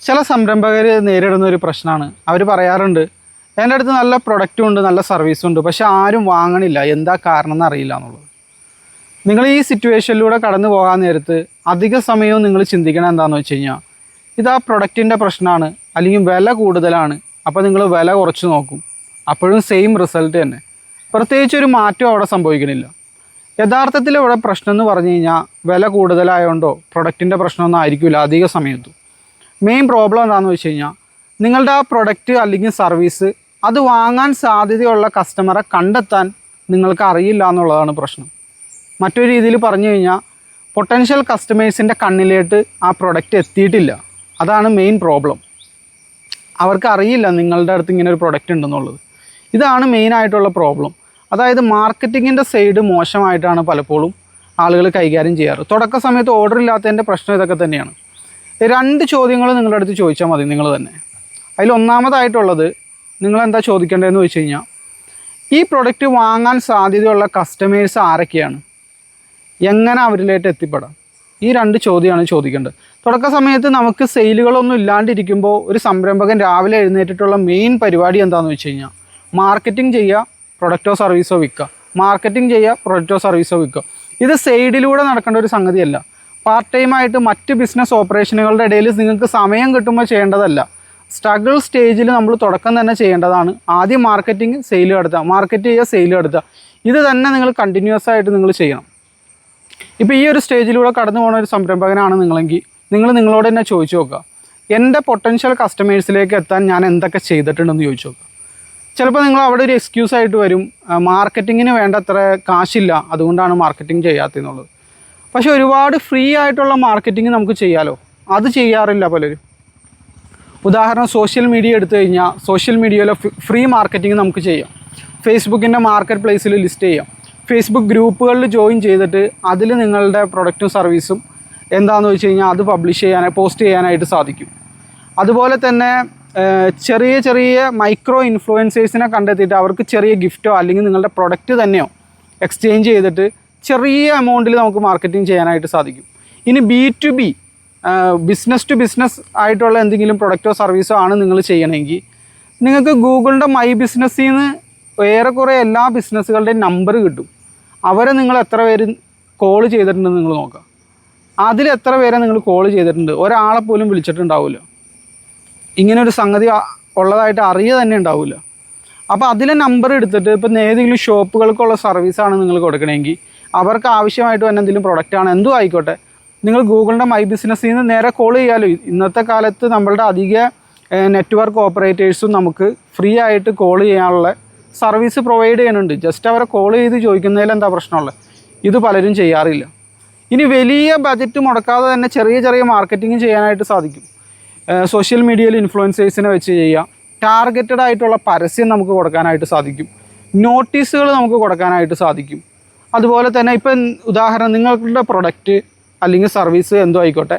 ചില സംരംഭകർ നേരിടുന്ന ഒരു പ്രശ്നമാണ്. അവർ പറയാറുണ്ട്, എൻ്റെ അടുത്ത് നല്ല പ്രൊഡക്റ്റും ഉണ്ട്, നല്ല സർവീസും ഉണ്ട്, പക്ഷെ ആരും വാങ്ങണില്ല, എന്താ കാരണം എന്നറിയില്ല എന്നുള്ളത്. നിങ്ങൾ ഈ സിറ്റുവേഷനിലൂടെ കടന്നു പോകാൻ നേരത്ത് അധിക സമയവും നിങ്ങൾ ചിന്തിക്കണം എന്താണെന്ന് വെച്ച് കഴിഞ്ഞാൽ, ഇതാ പ്രൊഡക്റ്റിൻ്റെ പ്രശ്നമാണ്, അല്ലെങ്കിൽ വില കൂടുതലാണ്. അപ്പോൾ നിങ്ങൾ വില കുറച്ച് നോക്കും, അപ്പോഴും സെയിം റിസൾട്ട് തന്നെ, പ്രത്യേകിച്ചൊരു മാറ്റം അവിടെ സംഭവിക്കണില്ല. യഥാർത്ഥത്തിൽ ഇവിടെ പ്രശ്നം എന്ന് പറഞ്ഞു കഴിഞ്ഞാൽ വില കൂടുതലായതുകൊണ്ടോ പ്രൊഡക്റ്റിൻ്റെ പ്രശ്നമൊന്നും ആയിരിക്കില്ല അധിക സമയത്തും. മെയിൻ പ്രോബ്ലം എന്താണെന്ന് വെച്ച് കഴിഞ്ഞാൽ, നിങ്ങളുടെ ആ പ്രൊഡക്റ്റ് അല്ലെങ്കിൽ സർവീസ് അത് വാങ്ങാൻ സാധ്യതയുള്ള കസ്റ്റമറെ കണ്ടെത്താൻ നിങ്ങൾക്ക് അറിയില്ല എന്നുള്ളതാണ് പ്രശ്നം. മറ്റൊരു രീതിയിൽ പറഞ്ഞു കഴിഞ്ഞാൽ, പൊട്ടൻഷ്യൽ കസ്റ്റമേഴ്സിൻ്റെ കണ്ണിലേട്ട് ആ പ്രൊഡക്റ്റ് എത്തിയിട്ടില്ല. അതാണ് മെയിൻ പ്രോബ്ലം. അവർക്ക് അറിയില്ല നിങ്ങളുടെ അടുത്ത് ഇങ്ങനെ ഒരു പ്രൊഡക്റ്റ് ഉണ്ടെന്നുള്ളത്. ഇതാണ് മെയിനായിട്ടുള്ള പ്രോബ്ലം. അതായത് മാർക്കറ്റിങ്ങിൻ്റെ സൈഡ് മോശമായിട്ടാണ് പലപ്പോഴും ആളുകൾ കൈകാര്യം ചെയ്യാറ്. തുടക്ക സമയത്ത് ഓർഡർ ഇല്ലാത്തതിൻ്റെ പ്രശ്നം ഇതൊക്കെ തന്നെയാണ്. 2 ചോദ്യങ്ങൾ നിങ്ങളുടെ അടുത്ത് ചോദിച്ചാൽ മതി നിങ്ങൾ തന്നെ. അതിൽ ഒന്നാമതായിട്ടുള്ളത്, നിങ്ങളെന്താ ചോദിക്കേണ്ടതെന്ന് വെച്ച് കഴിഞ്ഞാൽ, ഈ പ്രൊഡക്റ്റ് വാങ്ങാൻ സാധ്യതയുള്ള കസ്റ്റമേഴ്സ് ആരൊക്കെയാണ്, എങ്ങനെ അവരിലേക്ക് എത്തിപ്പെടാം? ഈ 2 ചോദ്യമാണ് ചോദിക്കേണ്ടത്. തുടക്ക സമയത്ത് നമുക്ക് സെയിലുകളൊന്നും ഇല്ലാണ്ടിരിക്കുമ്പോൾ ഒരു സംരംഭകൻ രാവിലെ എഴുന്നേറ്റിട്ടുള്ള മെയിൻ പരിപാടി എന്താണെന്ന് വെച്ച് കഴിഞ്ഞാൽ, മാർക്കറ്റിംഗ് ചെയ്യുക, പ്രൊഡക്റ്റോ സർവീസോ വിൽക്കുക, മാർക്കറ്റിംഗ് ചെയ്യുക, പ്രൊഡക്റ്റോ സർവീസോ വിൽക്കുക. ഇത് സൈഡിലൂടെ നടക്കേണ്ട ഒരു സംഗതിയല്ല. പാർട്ട് ടൈമായിട്ട് മറ്റ് ബിസിനസ് ഓപ്പറേഷനുകളുടെ ഇടയിൽ നിങ്ങൾക്ക് സമയം കിട്ടുമ്പോൾ ചെയ്യേണ്ടതല്ല. സ്ട്രഗിൾ സ്റ്റേജിൽ നമ്മൾ തുടക്കം തന്നെ ചെയ്യേണ്ടതാണ്. ആദ്യം മാർക്കറ്റിംഗ്, സെയിൽ നടത്തുക, മാർക്കറ്റ് ചെയ്യുക, സെയിൽ നടത്തുക. ഇത് തന്നെ നിങ്ങൾ കണ്ടിന്യൂസ് ആയിട്ട് നിങ്ങൾ ചെയ്യണം. ഇപ്പോൾ ഈ ഒരു സ്റ്റേജിലൂടെ കടന്നു പോകുന്ന ഒരു സംരംഭകനാണ് നിങ്ങളെങ്കിൽ, നിങ്ങൾ നിങ്ങളോട് തന്നെ ചോദിച്ചു നോക്കുക, എൻ്റെ പൊട്ടൻഷ്യൽ കസ്റ്റമേഴ്സിലേക്ക് എത്താൻ ഞാൻ എന്തൊക്കെ ചെയ്തിട്ടുണ്ടെന്ന് ചോദിച്ചു നോക്കുക. ചിലപ്പോൾ നിങ്ങൾ അവിടെ ഒരു എക്സ്ക്യൂസ് ആയിട്ട് വരും, മാർക്കറ്റിങ്ങിന് വേണ്ടത്ര കാശില്ല, അതുകൊണ്ടാണ് മാർക്കറ്റിംഗ് ചെയ്യാത്തതെന്നുള്ളത്. പക്ഷേ ഒരുപാട് ഫ്രീ ആയിട്ടുള്ള മാർക്കറ്റിംഗ് നമുക്ക് ചെയ്യാമല്ലോ. അത് ചെയ്യാറില്ല പലരും. ഉദാഹരണം സോഷ്യൽ മീഡിയ എടുത്തു കഴിഞ്ഞാൽ, സോഷ്യൽ മീഡിയയിലെ ഫ്രീ മാർക്കറ്റിംഗ് നമുക്ക് ചെയ്യാം. ഫേസ്ബുക്കിൻ്റെ മാർക്കറ്റ് പ്ലേസിൽ ലിസ്റ്റ് ചെയ്യാം. ഫേസ്ബുക്ക് ഗ്രൂപ്പുകളിൽ ജോയിൻ ചെയ്തിട്ട് അതിൽ നിങ്ങളുടെ പ്രൊഡക്റ്റും സർവീസും എന്താണെന്ന് വെച്ച് കഴിഞ്ഞാൽ അത് പോസ്റ്റ് ചെയ്യാനായിട്ട് സാധിക്കും. അതുപോലെ തന്നെ ചെറിയ ചെറിയ മൈക്രോ ഇൻഫ്ലുവൻസേഴ്സിനെ കണ്ടെത്തിയിട്ട് അവർക്ക് ചെറിയ ഗിഫ്റ്റോ അല്ലെങ്കിൽ നിങ്ങളുടെ പ്രൊഡക്റ്റ് തന്നെയോ എക്സ്ചേഞ്ച് ചെയ്തിട്ട് ചെറിയ എമൗണ്ടിൽ നമുക്ക് മാർക്കറ്റിംഗ് ചെയ്യാനായിട്ട് സാധിക്കും. ഇനി B2B, ബിസിനസ് ടു ബിസിനസ് ആയിട്ടുള്ള എന്തെങ്കിലും പ്രൊഡക്റ്റോ സർവീസോ ആണ് നിങ്ങൾ ചെയ്യണമെങ്കിൽ, നിങ്ങൾക്ക് ഗൂഗിളിൻ്റെ മൈ ബിസിനസ്സിൽ നിന്ന് ഏറെക്കുറെ എല്ലാ ബിസിനസ്സുകളുടെയും നമ്പർ കിട്ടും. അവരെ നിങ്ങൾ എത്ര പേര് കോൾ ചെയ്തിട്ടുണ്ടെന്ന് നിങ്ങൾ നോക്കുക. അതിൽ എത്ര പേരെ നിങ്ങൾ കോൾ ചെയ്തിട്ടുണ്ട്? ഒരാളെ പോലും വിളിച്ചിട്ടുണ്ടാവില്ല. ഇങ്ങനൊരു സംഗതി ഉള്ളതായിട്ട് അറിയുക തന്നെ ഉണ്ടാവില്ല. അപ്പോൾ അതിലെ നമ്പർ എടുത്തിട്ട്, ഇപ്പം ഏതെങ്കിലും ഷോപ്പുകൾക്കുള്ള സർവീസാണ് നിങ്ങൾ കൊടുക്കണമെങ്കിൽ, അവർക്ക് ആവശ്യമായിട്ട് തന്നെ എന്തെങ്കിലും പ്രൊഡക്റ്റാണ് എന്തും ആയിക്കോട്ടെ, നിങ്ങൾ ഗൂഗിളിൻ്റെ മൈ ബിസിനസ്സിൽ നിന്ന് നേരെ കോൾ ചെയ്യാമല്ലോ. ഇന്നത്തെ കാലത്ത് നമ്മളുടെ അധിക നെറ്റ്വർക്ക് ഓപ്പറേറ്റേഴ്സും നമുക്ക് ഫ്രീ ആയിട്ട് കോൾ ചെയ്യാനുള്ള സർവീസ് പ്രൊവൈഡ് ചെയ്യുന്നുണ്ട്. ജസ്റ്റ് അവരെ കോൾ ചെയ്ത് ചോദിക്കുന്നതിൽ എന്താ പ്രശ്നമുള്ളത്? ഇത് പലരും ചെയ്യാറില്ല. ഇനി വലിയ ബജറ്റ് മുടക്കാതെ തന്നെ ചെറിയ ചെറിയ മാർക്കറ്റിംഗ് ചെയ്യാനായിട്ട് സാധിക്കും. സോഷ്യൽ മീഡിയയിൽ ഇൻഫ്ലുവൻസേഴ്സിനെ വെച്ച് ചെയ്യാം. ടാർഗറ്റഡ് ആയിട്ടുള്ള പരസ്യം നമുക്ക് കൊടുക്കാനായിട്ട് സാധിക്കും. നോട്ടീസുകൾ നമുക്ക് കൊടുക്കാനായിട്ട് സാധിക്കും. അതുപോലെ തന്നെ ഇപ്പം ഉദാഹരണം, നിങ്ങളുടെ പ്രൊഡക്റ്റ് അല്ലെങ്കിൽ സർവീസ് എന്തോ ആയിക്കോട്ടെ,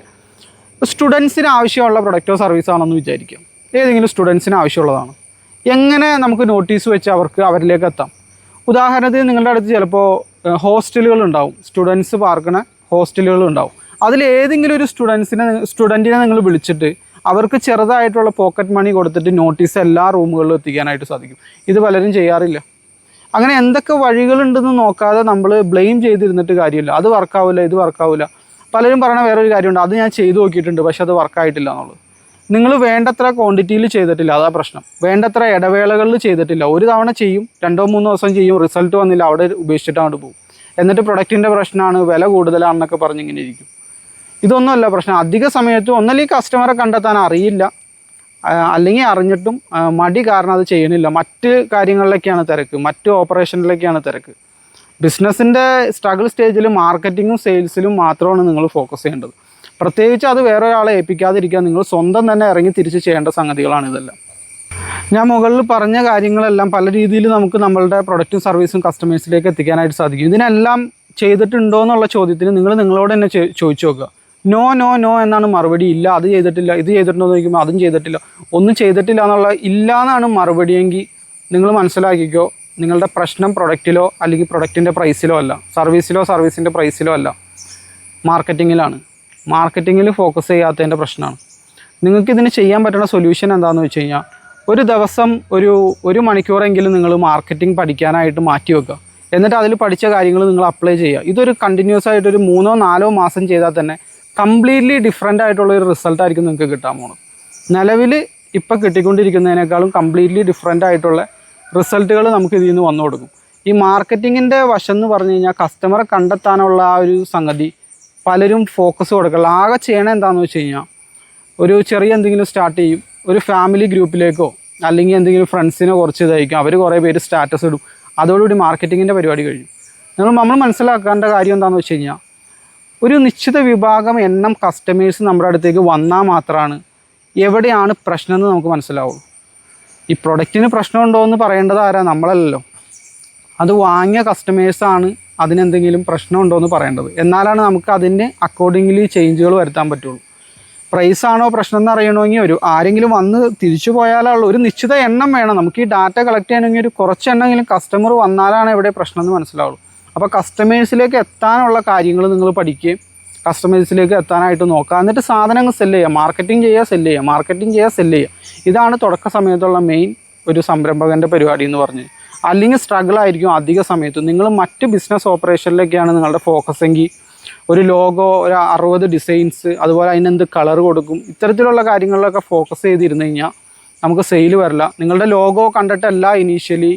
സ്റ്റുഡൻസിന് ആവശ്യമുള്ള പ്രൊഡക്റ്റോ സർവീസോ ആണെന്ന് വിചാരിക്കാം. ഏതെങ്കിലും സ്റ്റുഡൻസിന് ആവശ്യമുള്ളതാണ്. എങ്ങനെ നമുക്ക് നോട്ടീസ് വെച്ച് അവരിലേക്ക് എത്താം? ഉദാഹരണത്തിന് നിങ്ങളുടെ അടുത്ത് ചിലപ്പോൾ ഹോസ്റ്റലുകളുണ്ടാവും, സ്റ്റുഡൻസ് പാർക്കുന്ന ഹോസ്റ്റലുകളുണ്ടാവും. അതിലേതെങ്കിലും ഒരു സ്റ്റുഡൻറ്റിനെ നിങ്ങൾ വിളിച്ചിട്ട് അവർക്ക് ചെറുതായിട്ടുള്ള പോക്കറ്റ് മണി കൊടുത്തിട്ട് നോട്ടീസ് എല്ലാ റൂമുകളിലും എത്തിക്കാനായിട്ട് സാധിക്കും. ഇത് പലരും ചെയ്യാറില്ല. അങ്ങനെ എന്തൊക്കെ വഴികളുണ്ടെന്ന് നോക്കാതെ നമ്മൾ ബ്ലെയിം ചെയ്തിരുന്നിട്ട് കാര്യമില്ല. അത് വർക്കാവില്ല, ഇത് വർക്കാവില്ല. പലരും പറയണ വേറൊരു കാര്യമുണ്ട്, അത് ഞാൻ ചെയ്തു നോക്കിയിട്ടുണ്ട് പക്ഷെ അത് വർക്കായിട്ടില്ല എന്നുള്ളത്. നിങ്ങൾ വേണ്ടത്ര ക്വാണ്ടിറ്റിയിൽ ചെയ്തിട്ടില്ല, അതാ പ്രശ്നം. വേണ്ടത്ര ഇടവേളകളിൽ ചെയ്തിട്ടില്ല. ഒരു തവണ ചെയ്യും, 2-3 ദിവസം ചെയ്യും, റിസൾട്ട് വന്നില്ല, അവിടെ ഉപേക്ഷിച്ചിട്ട് അങ്ങോട്ട് പോകും. എന്നിട്ട് പ്രൊഡക്റ്റിൻ്റെ പ്രശ്നമാണ്, വില കൂടുതലാണെന്നൊക്കെ പറഞ്ഞിങ്ങനെ ഇരിക്കും. ഇതൊന്നുമല്ല പ്രശ്നം. അധിക സമയത്തും ഒന്നല്ലെങ്കിൽ കസ്റ്റമറെ കണ്ടെത്താൻ അറിയില്ല, അല്ലെങ്കിൽ അറിഞ്ഞിട്ടും മടി കാരണം അത് ചെയ്യണില്ല. മറ്റ് കാര്യങ്ങളിലേക്കാണ് തിരക്ക്, മറ്റ് ഓപ്പറേഷനിലേക്കാണ് തിരക്ക്. ബിസിനസ്സിൻ്റെ സ്ട്രഗിൾ സ്റ്റേജിൽ മാർക്കറ്റിങ്ങും സെയിൽസിലും മാത്രമാണ് നിങ്ങൾ ഫോക്കസ് ചെയ്യേണ്ടത്. പ്രത്യേകിച്ച് അത് വേറെ ഒരാളെ ഏൽപ്പിക്കാതിരിക്കുക. നിങ്ങൾ സ്വന്തം തന്നെ ഇറങ്ങി തിരിച്ച് ചെയ്യേണ്ട സംഗതികളാണ് ഇതെല്ലാം. ഞാൻ മുകളിൽ പറഞ്ഞ കാര്യങ്ങളെല്ലാം പല രീതിയിൽ നമുക്ക് നമ്മളുടെ പ്രൊഡക്റ്റും സർവീസും കസ്റ്റമേഴ്സിലേക്ക് എത്തിക്കാനായിട്ട് സാധിക്കും. ഇതിനെല്ലാം ചെയ്തിട്ടുണ്ടോ എന്നുള്ള ചോദ്യത്തിന് നിങ്ങൾ നിങ്ങളോട് തന്നെ ചോദിച്ചു നോക്കുക. നോ നോ നോ എന്നാണ് മറുപടി. ഇല്ല, അത് ചെയ്തിട്ടില്ല. ഇത് ചെയ്തിട്ടുണ്ടോ എന്ന് ചോദിക്കുമ്പോൾ അതും ചെയ്തിട്ടില്ല, ഒന്നും ചെയ്തിട്ടില്ല എന്നുള്ള ഇല്ല എന്നാണ് മറുപടിയെങ്കിൽ നിങ്ങൾ മനസ്സിലാക്കിക്കോ, നിങ്ങളുടെ പ്രശ്നം പ്രൊഡക്റ്റിലോ അല്ലെങ്കിൽ പ്രൊഡക്റ്റിൻ്റെ പ്രൈസിലോ അല്ല, സർവീസിൻ്റെ പ്രൈസിലോ അല്ല, മാർക്കറ്റിങ്ങിലാണ്. മാർക്കറ്റിങ്ങിൽ ഫോക്കസ് ചെയ്യാത്തതിൻ്റെ പ്രശ്നമാണ്. നിങ്ങൾക്കിതിന് ചെയ്യാൻ പറ്റുന്ന സൊല്യൂഷൻ എന്താണെന്ന് വെച്ച് കഴിഞ്ഞാൽ ഒരു ദിവസം ഒരു മണിക്കൂറെങ്കിലും നിങ്ങൾ മാർക്കറ്റിംഗ് പഠിക്കാനായിട്ട് മാറ്റി വെക്കുക. എന്നിട്ട് അതിൽ പഠിച്ച കാര്യങ്ങൾ നിങ്ങൾ അപ്ലൈ ചെയ്യുക. ഇതൊരു കണ്ടിന്യൂസ് ആയിട്ട് ഒരു 3-4 മാസം ചെയ്താൽ തന്നെ കംപ്ലീറ്റ്ലി ഡിഫറെൻ്റ് ആയിട്ടുള്ളൊരു റിസൾട്ടായിരിക്കും നിങ്ങൾക്ക് കിട്ടാൻ പോകുന്നത്. നിലവിൽ ഇപ്പോൾ കിട്ടിക്കൊണ്ടിരിക്കുന്നതിനേക്കാളും കംപ്ലീറ്റ്ലി ഡിഫറെൻ്റ് ആയിട്ടുള്ള റിസൾട്ടുകൾ നമുക്ക് ഇതിൽ നിന്ന് വന്നു കൊടുക്കും. ഈ മാർക്കറ്റിങ്ങിൻ്റെ വശം എന്ന് പറഞ്ഞു കഴിഞ്ഞാൽ കസ്റ്റമറെ കണ്ടെത്താനുള്ള ആ ഒരു സംഗതി പലരും ഫോക്കസ് കൊടുക്കുക. ആകെ ചെയ്യണത് എന്താണെന്ന് വെച്ച് കഴിഞ്ഞാൽ ഒരു ചെറിയ എന്തെങ്കിലും സ്റ്റാർട്ട് ചെയ്യും, ഒരു ഫാമിലി ഗ്രൂപ്പിലേക്കോ അല്ലെങ്കിൽ എന്തെങ്കിലും ഫ്രണ്ട്സിനോ കുറച്ച് ഇതായിരിക്കും, അവർ കുറേ പേര് സ്റ്റാറ്റസ് ഇടും, അതോടുകൂടി മാർക്കറ്റിങ്ങിൻ്റെ പരിപാടി കഴിയും. നമ്മൾ മനസ്സിലാക്കേണ്ട കാര്യം എന്താണെന്ന് വെച്ച് കഴിഞ്ഞാൽ ഒരു നിശ്ചിത വിഭാഗം എണ്ണം കസ്റ്റമേഴ്സ് നമ്മുടെ അടുത്തേക്ക് വന്നാൽ മാത്രമാണ് എവിടെയാണ് പ്രശ്നം എന്ന് നമുക്ക് മനസ്സിലാവുള്ളൂ. ഈ പ്രൊഡക്റ്റിന് പ്രശ്നമുണ്ടോ എന്ന് പറയേണ്ടത് ആരാ? നമ്മളല്ലല്ലോ. അത് വാങ്ങിയ കസ്റ്റമേഴ്സാണ് അതിനെന്തെങ്കിലും പ്രശ്നമുണ്ടോ എന്ന് പറയേണ്ടത്. എന്നാലാണ് നമുക്ക് അതിന് അക്കോർഡിംഗ്ലി ചേഞ്ചുകൾ വരുത്താൻ പറ്റുള്ളൂ. പ്രൈസാണോ പ്രശ്നം എന്ന് അറിയണമെങ്കിൽ ആരെങ്കിലും വന്ന് തിരിച്ചു പോയാലുള്ള ഒരു നിശ്ചിത എണ്ണം വേണം. നമുക്ക് ഈ ഡാറ്റ കളക്ട് ചെയ്യണമെങ്കിൽ ഒരു കുറച്ച് എണ്ണമെങ്കിലും കസ്റ്റമർ വന്നാലാണ് എവിടെ പ്രശ്നം എന്ന് മനസ്സിലാവുള്ളൂ. അപ്പോൾ കസ്റ്റമേഴ്സിലേക്ക് എത്താനുള്ള കാര്യങ്ങൾ നിങ്ങൾ പഠിക്കുകയും കസ്റ്റമേഴ്സിലേക്ക് എത്താനായിട്ട് നോക്കുക. എന്നിട്ട് സാധനങ്ങൾ സെല്ല് ചെയ്യുക, മാർക്കറ്റിംഗ് ചെയ്യുക, സെല്ല് ചെയ്യുക. ഇതാണ് തുടക്ക സമയത്തുള്ള മെയിൻ ഒരു സംരംഭകൻ്റെ പരിപാടി എന്ന് പറഞ്ഞ്. അല്ലെങ്കിൽ സ്ട്രഗിൾ ആയിരിക്കും അധിക സമയത്ത്. നിങ്ങൾ മറ്റ് ബിസിനസ് ഓപ്പറേഷനിലേക്കാണ് നിങ്ങളുടെ ഫോക്കസ് എങ്കിൽ ഒരു ലോഗോ, ഒരു 60 ഡിസൈൻസ്, അതുപോലെ അതിനെന്ത് കളർ കൊടുക്കും, ഇത്തരത്തിലുള്ള കാര്യങ്ങളിലൊക്കെ ഫോക്കസ് ചെയ്തിരുന്നു കഴിഞ്ഞാൽ നമുക്ക് സെയിൽ വരില്ല. നിങ്ങളുടെ ലോഗോ കണ്ടിട്ടല്ല ഇനീഷ്യലി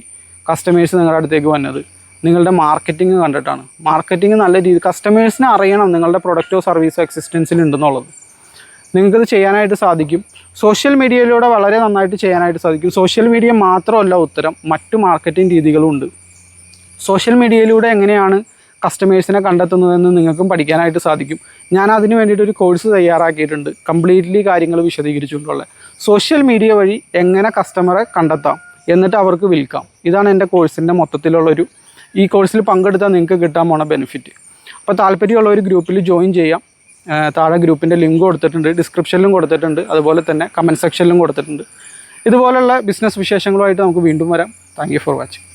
കസ്റ്റമേഴ്സ് നിങ്ങളുടെ അടുത്തേക്ക് വന്നത്, നിങ്ങളുടെ മാർക്കറ്റിംഗ് കണ്ടിട്ടാണ്. മാർക്കറ്റിംഗ് നല്ല രീതി കസ്റ്റമേഴ്സിനെ അറിയണം നിങ്ങളുടെ പ്രൊഡക്റ്റോ സർവീസോ എക്സിസ്റ്റൻസിലുണ്ടെന്നുള്ളത്. നിങ്ങൾക്കത് ചെയ്യാനായിട്ട് സാധിക്കും. സോഷ്യൽ മീഡിയയിലൂടെ വളരെ നന്നായിട്ട് ചെയ്യാനായിട്ട് സാധിക്കും. സോഷ്യൽ മീഡിയ മാത്രമല്ല ഉത്തരം, മറ്റു മാർക്കറ്റിംഗ് രീതികളും ഉണ്ട്. സോഷ്യൽ മീഡിയയിലൂടെ എങ്ങനെയാണ് കസ്റ്റമേഴ്സിനെ കണ്ടെത്തുന്നതെന്ന് നിങ്ങൾക്കും പഠിക്കാനായിട്ട് സാധിക്കും. ഞാൻ അതിന് വേണ്ടിയിട്ടൊരു കോഴ്സ് തയ്യാറാക്കിയിട്ടുണ്ട്, കംപ്ലീറ്റ്ലി കാര്യങ്ങൾ വിശദീകരിച്ചുകൊണ്ടുള്ള. സോഷ്യൽ മീഡിയ വഴി എങ്ങനെ കസ്റ്റമറെ കണ്ടെത്താം എന്നിട്ട് അവർക്ക് വിൽക്കാം. ഇതാണ് എൻ്റെ കോഴ്സിൻ്റെ മൊത്തത്തിലുള്ളൊരു. ഈ കോഴ്സിൽ പങ്കെടുത്താൽ നിങ്ങൾക്ക് കിട്ടാൻ പോണ ബെനിഫിറ്റ്. അപ്പോൾ താല്പര്യമുള്ള ഒരു ഗ്രൂപ്പിൽ ജോയിൻ ചെയ്യാം. താഴെ ഗ്രൂപ്പിൻ്റെ ലിങ്ക് കൊടുത്തിട്ടുണ്ട്, ഡിസ്ക്രിപ്ഷനിലും കൊടുത്തിട്ടുണ്ട്, അതുപോലെ തന്നെ കമൻറ്റ് സെക്ഷനിലും കൊടുത്തിട്ടുണ്ട്. ഇതുപോലുള്ള ബിസിനസ് വിശേഷങ്ങളുമായിട്ട് നമുക്ക് വീണ്ടും വരാം. Thank you for watching.